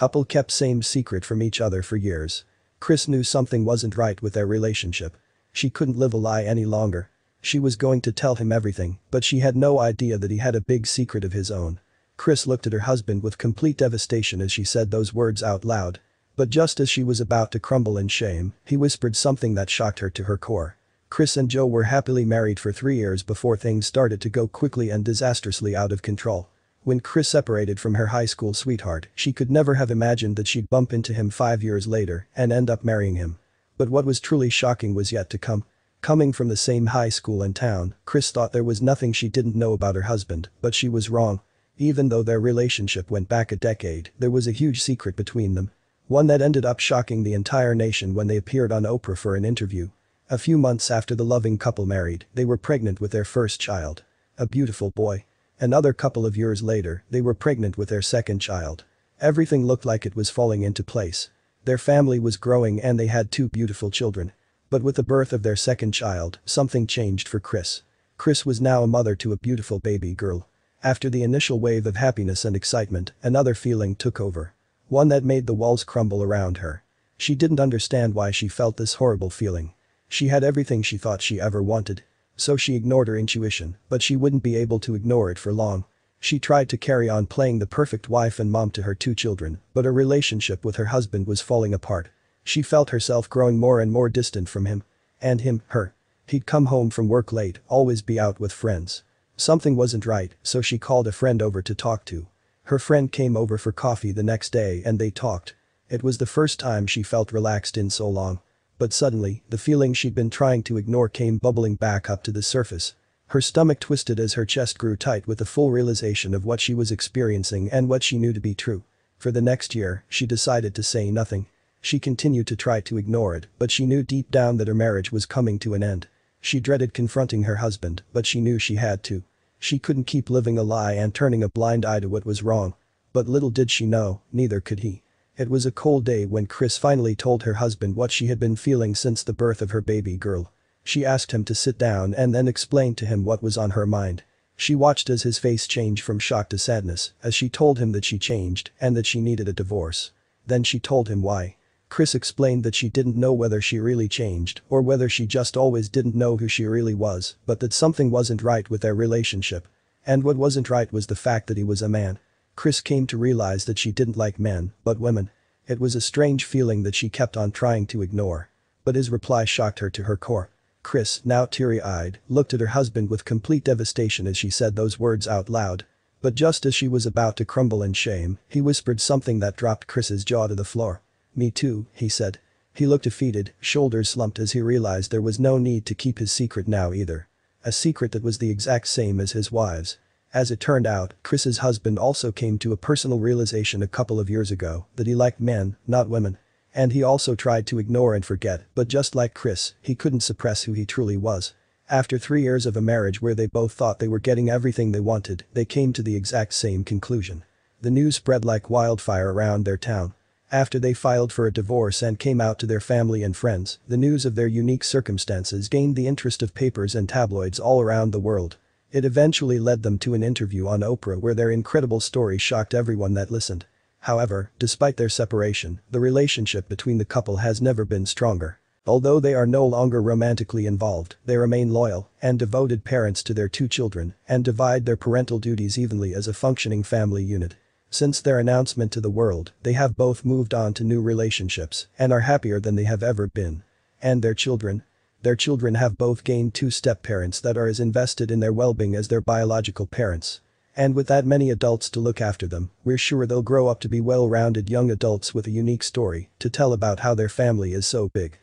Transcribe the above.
Couple kept same secret from each other for years. Chris knew something wasn't right with their relationship. She couldn't live a lie any longer. She was going to tell him everything, but she had no idea that he had a big secret of his own. Chris looked at her husband with complete devastation as she said those words out loud. But just as she was about to crumble in shame, he whispered something that shocked her to her core. Chris and Joe were happily married for 3 years before things started to go quickly and disastrously out of control. When Chris separated from her high school sweetheart, she could never have imagined that she'd bump into him 5 years later and end up marrying him. But what was truly shocking was yet to come. Coming from the same high school in town, Chris thought there was nothing she didn't know about her husband, but she was wrong. Even though their relationship went back a decade, there was a huge secret between them. One that ended up shocking the entire nation when they appeared on Oprah for an interview. A few months after the loving couple married, they were pregnant with their first child. A beautiful boy. Another couple of years later, they were pregnant with their second child. Everything looked like it was falling into place. Their family was growing and they had 2 beautiful children. But with the birth of their second child, something changed for Chris. Chris was now a mother to a beautiful baby girl. After the initial wave of happiness and excitement, another feeling took over. One that made the walls crumble around her. She didn't understand why she felt this horrible feeling. She had everything she thought she ever wanted. So she ignored her intuition, but she wouldn't be able to ignore it for long. She tried to carry on playing the perfect wife and mom to her 2 children, but her relationship with her husband was falling apart. She felt herself growing more and more distant from him. And him, her. He'd come home from work late, always be out with friends. Something wasn't right, so she called a friend over to talk to. Her friend came over for coffee the next day and they talked. It was the first time she felt relaxed in so long. But suddenly, the feeling she'd been trying to ignore came bubbling back up to the surface. Her stomach twisted as her chest grew tight with the full realization of what she was experiencing and what she knew to be true. For the next year, she decided to say nothing. She continued to try to ignore it, but she knew deep down that her marriage was coming to an end. She dreaded confronting her husband, but she knew she had to. She couldn't keep living a lie and turning a blind eye to what was wrong. But little did she know, neither could he. It was a cold day when Chris finally told her husband what she had been feeling since the birth of her baby girl. She asked him to sit down and then explained to him what was on her mind. She watched as his face changed from shock to sadness as she told him that she changed and that she needed a divorce. Then she told him why. Chris explained that she didn't know whether she really changed or whether she just always didn't know who she really was, but that something wasn't right with their relationship. And what wasn't right was the fact that he was a man. Chris came to realize that she didn't like men, but women. It was a strange feeling that she kept on trying to ignore. But his reply shocked her to her core. Chris, now teary-eyed, looked at her husband with complete devastation as she said those words out loud. But just as she was about to crumble in shame, he whispered something that dropped Chris's jaw to the floor. "Me too," he said. He looked defeated, shoulders slumped as he realized there was no need to keep his secret now either. A secret that was the exact same as his wives. As it turned out, Chris's husband also came to a personal realization a couple of years ago that he liked men, not women. And he also tried to ignore and forget, but just like Chris, he couldn't suppress who he truly was. After 3 years of a marriage where they both thought they were getting everything they wanted, they came to the exact same conclusion. The news spread like wildfire around their town. After they filed for a divorce and came out to their family and friends, the news of their unique circumstances gained the interest of papers and tabloids all around the world. It eventually led them to an interview on Oprah where their incredible story shocked everyone that listened. However, despite their separation, the relationship between the couple has never been stronger. Although they are no longer romantically involved, they remain loyal and devoted parents to their 2 children and divide their parental duties evenly as a functioning family unit. Since their announcement to the world, they have both moved on to new relationships and are happier than they have ever been. And their children? Their children have both gained 2 step-parents that are as invested in their well-being as their biological parents. And with that many adults to look after them, we're sure they'll grow up to be well-rounded young adults with a unique story to tell about how their family is so big.